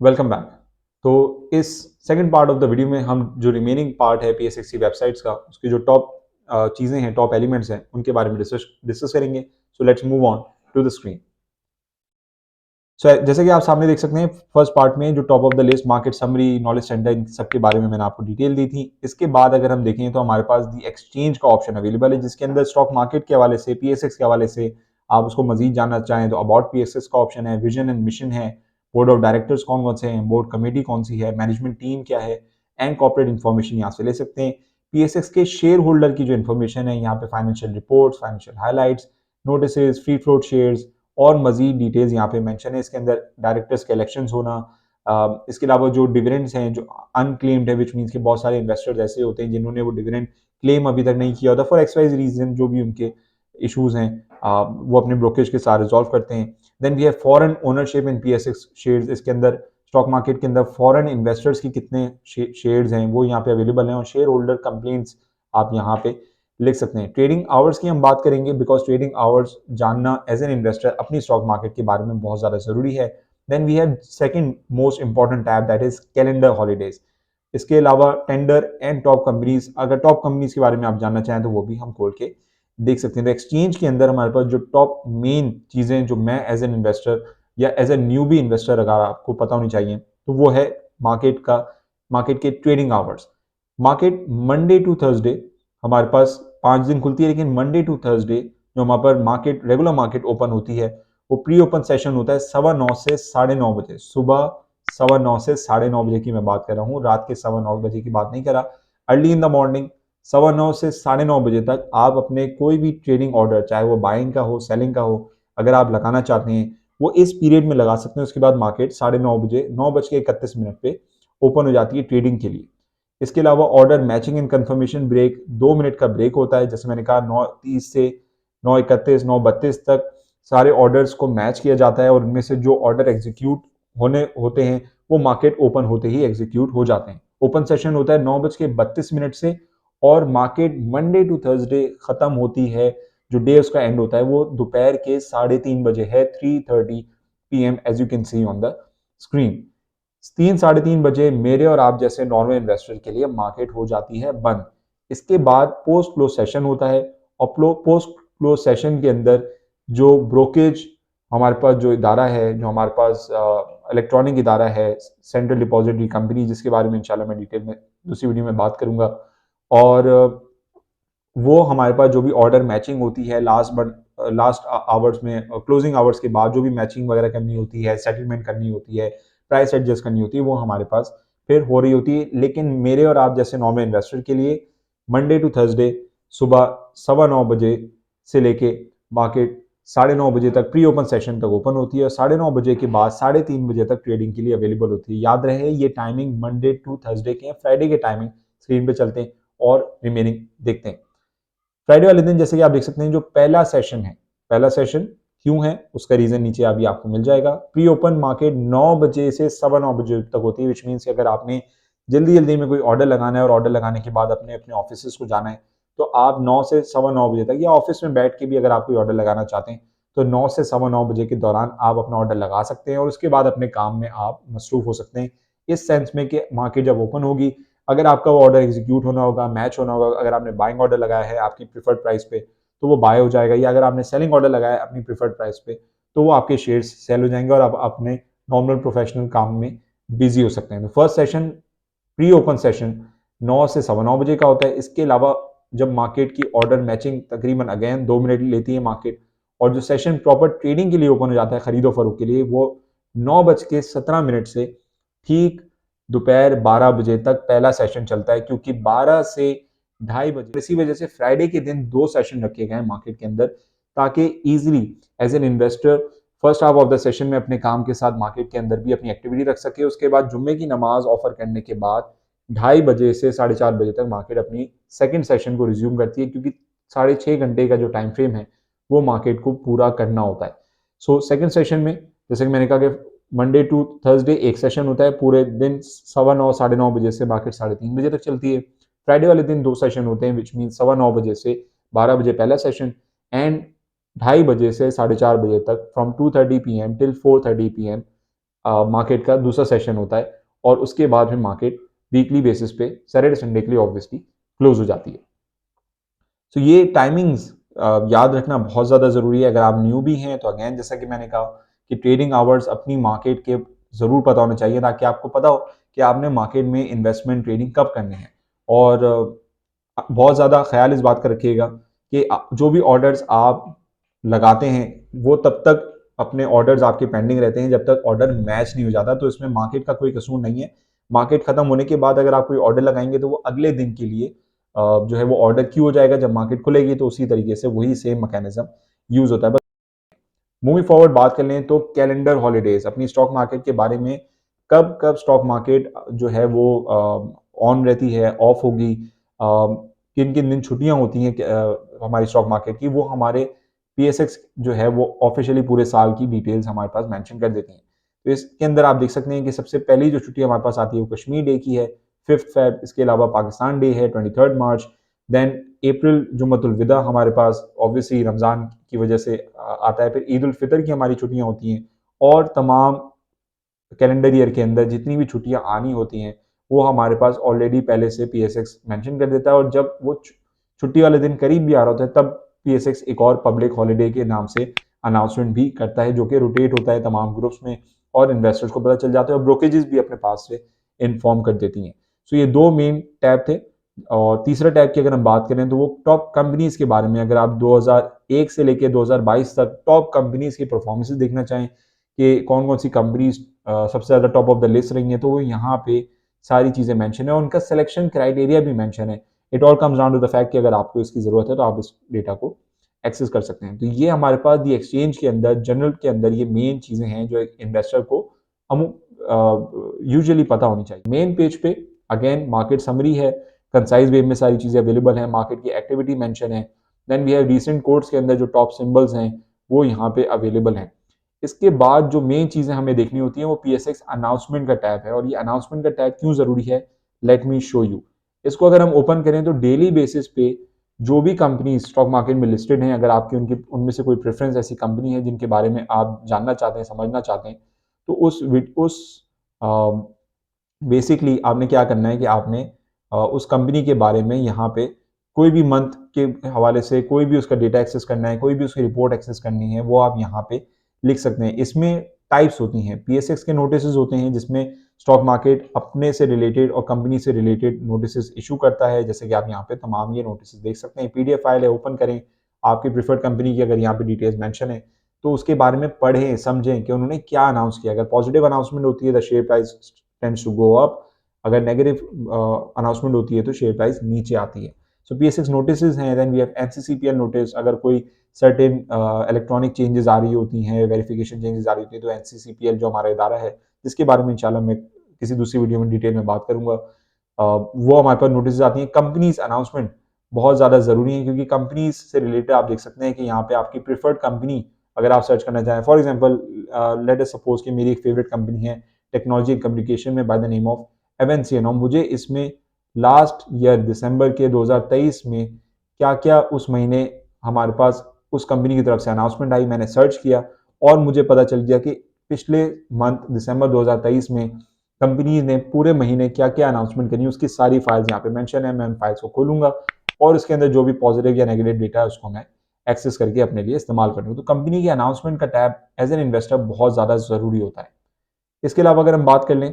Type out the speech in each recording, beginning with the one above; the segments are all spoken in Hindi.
Welcome back. तो इस second part of the video में हम जो रिमेनिंग पार्ट है पीएसएक्स की वेबसाइट्स का, उसकी जो टॉप चीज़ें हैं, टॉप एलिमेंट्स हैं, उनके बारे में डिस्कस करेंगे। So let's move on to the screen. So जैसे कि आप सामने देख सकते हैं, फर्स्ट पार्ट में जो top of the list market summary, knowledge centre, इन सब के बारे में मैंने आपको डिटेल दी थी। इसके बाद अगर हम देखें तो हमारे पास दी एक्सचेंज का ऑप्शन अवेलेबल है, जिसके अंदर स्टॉक मार्केट के हवाले से, पीएसएक्स के हवाले से आप उसको मजीद जानना चाहें तो अबाउट पीएसएक्स का ऑप्शन है, विजन एंड मिशन है, बोर्ड ऑफ डायरेक्टर्स कौन कौन से हैं, बोर्ड कमेटी कौन सी है, मैनेजमेंट टीम क्या है, एंड कॉर्पोरेट इन्फॉर्मेशन यहाँ से ले सकते हैं। पीएसएक्स के शेयर होल्डर की जो इन्फॉर्मेशन है, यहाँ पे financial reports, financial highlights, notice, free float shares और मजीद डिटेल्स यहाँ पे मेंशन है। इसके अंदर डायरेक्टर्स के इलेक्शंस होना, इसके अलावा जो डिविडेंड्स हैं जो अनक्लेम्ड है, विच मीन्स कि बहुत सारे इन्वेस्टर्स ऐसे होते हैं जिन्होंने वो डिविडेंड क्लेम अभी तक नहीं किया होता, फॉर एक्स वाइज रीजन जो भी उनके इशूज हैं, वो अपने ब्रोकेज के साथ रिजॉल्व करते हैं। Then we have foreign ownership in PSX shares. इसके अंदर स्टॉक मार्केट के अंदर फॉरेन इन्वेस्टर्स की कितने शेयर्स हैं वो यहाँ पे अवेलेबल हैं, और शेयर होल्डर कंप्लेंट्स आप यहाँ पे लिख सकते हैं। ट्रेडिंग आवर्स की हम बात करेंगे, बिकॉज ट्रेडिंग आवर्स जानना एज एन इन्वेस्टर अपनी स्टॉक मार्केट के बारे में बहुत ज़्यादा ज़रूरी है। Then we have second most important tab, that is calendar holidays. इसके अलावा टेंडर एंड टॉप कंपनीज, अगर टॉप कंपनीज के बारे में आप जानना चाहें तो वो भी हम खोल के देख सकते हैं। तो एक्सचेंज के अंदर हमारे पास जो टॉप मेन चीज़ें जो मैं एज एन इन्वेस्टर या एज ए न्यूबी इन्वेस्टर अगर आपको पता होनी चाहिए, तो वो है मार्केट के trading hours. Market Monday to Thursday हमारे पास 5 दिन खुलती है, लेकिन मंडे टू थर्सडे जो हमारे पर मार्केट रेगुलर मार्केट ओपन होती है, वो प्री ओपन सेशन होता है 9:15 से 9:30 बजे। सुबह 9:15 से 9:30 बजे की मैं बात कर रहा हूँ, रात के 9:15 बजे की बात नहीं कर रहा। अर्ली इन द मॉर्निंग 9:15 से 9:30 बजे तक आप अपने कोई भी ट्रेडिंग ऑर्डर, चाहे वो बाइंग का हो, सेलिंग का हो, अगर आप लगाना चाहते हैं वो इस पीरियड में लगा सकते हैं। उसके बाद मार्केट 9:30 बजे 9:31 पे ओपन हो जाती है ट्रेडिंग के लिए। इसके अलावा order matching and confirmation break, 2 minute का ब्रेक होता है। जैसे मैंने कहा 9:30 से 9:31, 9:32 तक सारे ऑर्डर्स को मैच किया जाता है, और उनमें से जो ऑर्डर एग्जीक्यूट होने होते हैं वो मार्केट ओपन होते ही एग्जीक्यूट हो जाते हैं। ओपन सेशन होता है 9:32 से, और मार्केट मंडे टू थर्सडे खत्म होती है, जो डे उसका एंड होता है वो दोपहर के 3:30 बजे है, 3:30 PM, as you can see on the screen. 3-3:30 बजे मेरे और आप जैसे नॉर्मल इन्वेस्टर के लिए मार्केट हो जाती है बंद। इसके बाद पोस्ट क्लोज सेशन होता है, और पोस्ट क्लोज सेशन के अंदर जो ब्रोकेज हमारे पास जो इदारा है, जो हमारे पास इलेक्ट्रॉनिक इदारा है, सेंट्रल डिपॉजिटरी कंपनी, जिसके बारे में इंशाल्लाह मैं डिटेल में दूसरी वीडियो में बात करूंगा, और वो हमारे पास जो भी ऑर्डर मैचिंग होती है लास्ट आवर्स में, क्लोजिंग आवर्स के बाद जो भी मैचिंग वगैरह करनी होती है, सेटलमेंट करनी होती है, प्राइस एडजस्ट करनी होती है, वो हमारे पास फिर हो रही होती है। लेकिन मेरे और आप जैसे नॉर्मल इन्वेस्टर के लिए मंडे टू थर्सडे सुबह 9:15 बजे से लेके मार्केट 9:30 बजे तक प्री ओपन सेशन तक ओपन होती है, और 9:30 बजे के बाद 3:30 बजे तक ट्रेडिंग के लिए अवेलेबल होती है। याद रहे ये टाइमिंग मंडे टू थर्सडे के हैं। फ्राइडे के टाइमिंग स्क्रीन पे चलते हैं और रिमेनिंग देखते हैं। फ्राइडे वाले दिन जैसे कि आप देख सकते हैं, जो पहला सेशन है, पहला सेशन क्यों है उसका रीजन नीचे अभी आपको मिल जाएगा। प्री ओपन मार्केट 9 बजे से 9:15 बजे तक होती है, विच मीन्स कि अगर आपने जल्दी जल्दी में कोई ऑर्डर लगाना है और ऑर्डर लगाने के बाद अपने अपने ऑफिस को जाना है, तो आप 9 से 9:15 बजे तक, या ऑफिस में बैठ के भी अगर आप कोई ऑर्डर लगाना चाहते हैं तो 9 से 9:15 बजे के दौरान आप अपना ऑर्डर लगा सकते हैं, और उसके बाद अपने काम में आप मसरूफ हो सकते हैं। इस सेंस में कि मार्केट जब ओपन होगी, अगर आपका वो ऑर्डर एग्जीक्यूट होना होगा, मैच होना होगा, अगर आपने बाइंग ऑर्डर लगाया है आपकी प्रीफर्ड प्राइस पे तो वो बाय हो जाएगा, या अगर आपने सेलिंग ऑर्डर लगाया है अपनी प्रीफर्ड प्राइस पे तो वो आपके शेयर्स सेल हो जाएंगे, और आप अपने नॉर्मल प्रोफेशनल काम में बिजी हो सकते हैं। तो first session, pre open session 9 से 9:15 बजे का होता है। इसके अलावा जब मार्केट की ऑर्डर मैचिंग तकरीबन अगेन 2 मिनट लेती है मार्केट, और जो सेशन प्रॉपर ट्रेडिंग के लिए ओपन हो जाता है खरीदो फरोख के लिए, वो 9:17 से ठीक दोपहर 12 बजे तक पहला सेशन चलता है, क्योंकि 12 से 2:30 बजे, इसी वजह से फ्राइडे के दिन 2 सेशन रखे गए हैं मार्केट के अंदर, ताकि easily as an investor first half of the session में अपने काम के साथ मार्केट के अंदर भी अपनी एक्टिविटी रख सके। उसके बाद जुम्मे की नमाज ऑफर करने के बाद 2:30 बजे से 4:30 बजे तक मार्केट अपनी सेकंड सेशन को रिज्यूम करती है, क्योंकि 6.5 घंटे का जो टाइम फ्रेम है वो मार्केट को पूरा करना होता है। सो सेकंड सेशन में जैसे कि मैंने कहा कि मंडे टू थर्सडे एक सेशन होता है, पूरे दिन 9:15 9:30 बजे से मार्केट 3:30 बजे तक चलती है। फ्राइडे वाले दिन 2 सेशन होते हैं, विच मीन 9:15 बजे से 12 बजे पहला सेशन, एंड 2:30 बजे से 4:30 बजे तक, from 2:30 PM till 4:30 PM market का दूसरा सेशन होता है और उसके बाद फिर मार्केट वीकली बेसिस पे सैटरडे संडे के लिए ऑब्वियसली क्लोज हो जाती है। तो ये टाइमिंग्स याद रखना बहुत ज़्यादा ज़रूरी है। अगर आप न्यू भी हैं तो अगेन जैसा कि मैंने कहा कि ट्रेडिंग आवर्स अपनी मार्केट के ज़रूर पता होने चाहिए ताकि आपको पता हो कि आपने मार्केट में इन्वेस्टमेंट ट्रेडिंग कब करनी है। और बहुत ज़्यादा ख्याल इस बात का रखिएगा कि जो भी ऑर्डर्स आप लगाते हैं वो तब तक अपने ऑर्डर्स आपके पेंडिंग रहते हैं जब तक ऑर्डर मैच नहीं हो जाता। तो इसमें मार्केट का कोई कसूर नहीं है। मार्केट खत्म होने के बाद अगर आप कोई ऑर्डर लगाएंगे तो वो अगले दिन के लिए जो है वो ऑर्डर क्यू हो जाएगा जब मार्केट खुलेगी। तो उसी तरीके से वही सेम मैकेनिज्म यूज होता है। बस मूविंग फॉरवर्ड बात कर लें तो कैलेंडर हॉलीडेज अपनी स्टॉक मार्केट के बारे में कब कब स्टॉक मार्केट जो है वो ऑन रहती है, ऑफ होगी, किन किन दिन छुट्टियां होती हैं हमारी स्टॉक मार्केट की, वो हमारे पीएसएक्स जो है वो ऑफिशियली पूरे साल की डिटेल्स हमारे पास मेंशन कर देती हैं। तो इसके अंदर आप देख सकते हैं कि सबसे पहली जो छुट्टी हमारे पास आती है वो कश्मीर डे की है 5th फेब। इसके अलावा पाकिस्तान डे है 23rd मार्च। देन अप्रैल जुम्मतुल विदा हमारे पास ऑब्वियसली रमज़ान की वजह से आता है। फिर ईद उल फितर की हमारी छुट्टियां होती हैं और तमाम कैलेंडर ईयर के अंदर जितनी भी छुट्टियां आनी होती हैं वो हमारे पास ऑलरेडी पहले से पीएसएक्स मेंशन कर देता है। और जब वो छुट्टी वाले दिन करीब भी आ रहा होता है तब पीएसएक्स एक और पब्लिक हॉलीडे के नाम से अनाउंसमेंट भी करता है जो कि रोटेट होता है तमाम ग्रुप्स में और इन्वेस्टर्स को पता चल जाता है और ब्रोकेजेस भी अपने पास से इन्फॉर्म कर देती हैं। सो ये दो मेन टैब थे। और तीसरा टैब की अगर हम बात करें तो वो टॉप कंपनीज के बारे में। अगर आप 2001 से लेकर 2022 तक टॉप कंपनीज की परफॉर्मेंसेस देखना चाहें कि कौन कौन सी कंपनीज सबसे ज़्यादा टॉप ऑफ द लिस्ट रही हैं तो वो यहाँ पे सारी चीज़ें मेंशन है और उनका सिलेक्शन क्राइटेरिया भी मेंशन है। It all comes down to the fact कि अगर आपको इसकी ज़रूरत है तो आप इस डेटा को एक्सेस कर सकते हैं। तो ये हमारे पास दी एक्सचेंज के अंदर जनरल के अंदर ये मेन चीज़ें हैं जो एक इन्वेस्टर को यूजुअली पता होनी चाहिए। मेन पेज पे अगेन मार्केट समरी है, कंसाइज वे में सारी चीज़ें अवेलेबल हैं, मार्केट की एक्टिविटी मेंशन है। Then we have recent courts के अंदर जो टॉप सिंबल्स हैं वो यहाँ पे अवेलेबल हैं। इसके बाद जो मेन चीज़ें हमें देखनी होती हैं वो पीएसएक्स अनाउंसमेंट का टैब है। और ये अनाउंसमेंट का टैब क्यों ज़रूरी है, लेट मी शो यू। इसको अगर हम ओपन करें तो डेली बेसिस पे जो भी कंपनी स्टॉक मार्केट में लिस्टेड हैं, अगर आपकी उनकी उनमें से कोई प्रेफरेंस ऐसी कंपनी है जिनके बारे में आप जानना चाहते हैं, समझना चाहते हैं, तो उस बेसिकली आपने क्या करना है कि आपने उस कंपनी के बारे में यहाँ पे कोई भी मंथ के हवाले से कोई भी उसका डेटा एक्सेस करना है, कोई भी उसकी रिपोर्ट एक्सेस करनी है, वो आप यहाँ पे लिख सकते हैं। इसमें टाइप्स होती हैं, पीएसएक्स के नोटिस होते हैं जिसमें स्टॉक मार्केट अपने से रिलेटेड और कंपनी से रिलेटेड नोटिस इशू करता है। जैसे कि आप यहाँ पे तमाम ये नोटिस देख सकते हैं। पीडीएफ फाइल है, ओपन करें, आपकी प्रिफर्ड कंपनी की अगर यहाँ पे डिटेल्स मेंशन है तो उसके बारे में पढ़ें, समझें कि उन्होंने क्या अनाउंस किया। अगर पॉजिटिव अनाउंसमेंट होती है the share price tends to go up, अगर नेगेटिव अनाउंसमेंट होती है तो शेयर प्राइस नीचे आती है। सो पीएसएक्स नोटिस हैं। Then we have NCCPL notice, अगर कोई सर्टेन इलेक्ट्रॉनिक चेंजेस आ रही होती हैं, वेरिफिकेशन चेंजेस आ रही होती है तो एनसीसीपीएल जो हमारा इदारा है जिसके बारे में इंशाल्लाह मैं किसी दूसरी वीडियो में डिटेल में बात करूंगा, वो हमारे पास नोटिस आती हैं। कंपनीज अनाउंसमेंट बहुत ज़्यादा ज़रूरी है क्योंकि कंपनीज से रिलेटेड आप देख सकते हैं कि यहाँ पे आपकी प्रिफर्ड कंपनी अगर आप सर्च करना चाहें, for example let us suppose कि मेरी एक फेवरेट कंपनी है टेक्नोलॉजी एंड कम्युनिकेशन में बाय द नेम ऑफ एवेंसियन, और मुझे इसमें लास्ट ईयर दिसंबर के 2023 में क्या क्या उस महीने हमारे पास उस कंपनी की तरफ से अनाउंसमेंट आई, मैंने सर्च किया और मुझे पता चल गया कि पिछले मंथ दिसंबर 2023 में कंपनी ने पूरे महीने क्या क्या अनाउंसमेंट करी, उसकी सारी फाइल्स यहाँ पे मेंशन है। मैं उन फाइल्स को खोलूंगा और उसके अंदर जो भी पॉजिटिव या नेगेटिव डेटा है उसको मैं एक्सेस करके अपने लिए इस्तेमाल करूँगा। तो कंपनी की अनाउंसमेंट का टैब एज एन इन्वेस्टर बहुत ज़्यादा ज़रूरी होता है। इसके अलावा अगर हम बात कर लें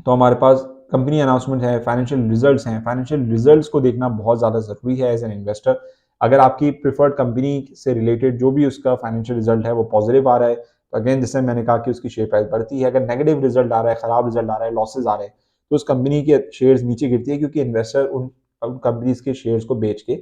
तो हमारे पास कंपनी अनाउंसमेंट है, फाइनेंशियल रिजल्ट्स हैं। फाइनेंशियल रिजल्ट्स को देखना बहुत ज़्यादा ज़रूरी है एज एन इन्वेस्टर। अगर आपकी प्रिफर्ड कंपनी से रिलेटेड जो भी उसका फाइनेंशियल रिजल्ट है वो पॉजिटिव आ रहा है तो अगेन जैसे मैंने कहा कि उसकी शेयर प्राइस बढ़ती है। अगर नेगेटिव रिजल्ट आ रहा है, ख़राब रिजल्ट आ रहा है, लॉसेज आ रहे हैं, तो उस कंपनी के शेयर्स नीचे गिरती है क्योंकि इन्वेस्टर उन कंपनीज के शेयर्स को बेच के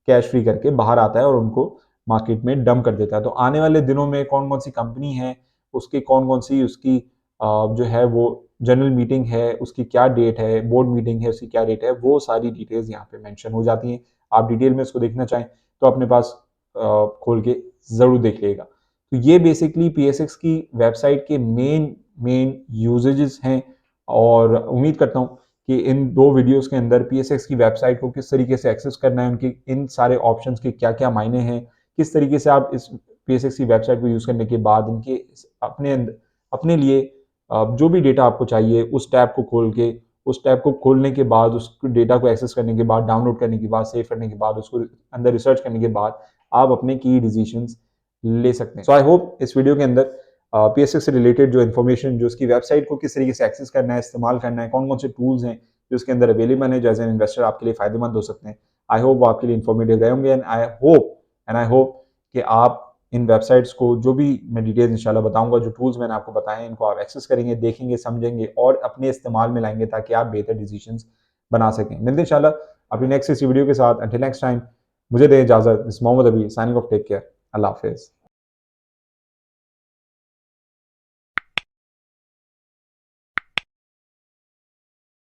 कैश फ्री करके बाहर आता है और उनको मार्केट में डंप कर देता है। तो आने वाले दिनों में कौन कौन सी कंपनी है, उसकी कौन कौन सी उसकी जो है वो जनरल मीटिंग है, उसकी क्या डेट है, बोर्ड मीटिंग है उसकी क्या डेट है, वो सारी डिटेल्स यहाँ पे मेंशन हो जाती हैं। आप डिटेल में इसको देखना चाहें तो अपने पास खोल के ज़रूर देख लीजिएगा। तो ये बेसिकली पीएसएक्स की वेबसाइट के मेन मेन यूजेजेस हैं और उम्मीद करता हूँ कि इन दो वीडियोस के अंदर पीएसएक्स की वेबसाइट को किस तरीके से एक्सेस करना है, उनके इन सारे ऑप्शंस के क्या क्या मायने हैं, किस तरीके से आप इस पीएसएक्स की वेबसाइट को यूज़ करने के बाद इनके अपने लिए जो भी डेटा आपको चाहिए उस टैब को खोल के, उस टैब को खोलने के बाद, उस डेटा को एक्सेस करने के बाद, डाउनलोड करने के बाद, सेव करने के बाद, उसको अंदर रिसर्च करने के बाद आप अपने की डिसीजंस ले सकते हैं। सो आई होप इस वीडियो के अंदर PSX से रिलेटेड जो इन्फॉर्मेशन, जो उसकी वेबसाइट को किस तरीके से एक्सेस करना है, इस्तेमाल करना है, कौन कौन से टूल्स हैं जो उसके अंदर अवेलेबल है, जो एज एन इन्वेस्टर आपके लिए फायदेमंद हो सकते हैं, आई होप वो आपके लिए इन्फॉर्मेटिव रहे होंगे। एंड आई होप कि आप इन वेबसाइट्स को, जो भी मैं डिटेल्स इंशाल्लाह बताऊंगा, जो टूल्स मैंने आपको बताए हैं, इनको आप एक्सेस करेंगे, देखेंगे, समझेंगे और अपने इस्तेमाल में लाएंगे ताकि आप बेहतर डिसीजंस बना सकें। मिलते हैं इंशाल्लाह अपनी नेक्स्ट इसी वीडियो के साथ। अंटिल नेक्स्ट टाइम, मुझे दें इजाज़त। Mohammad Abi signing off. Take care. Allah हाफिज़।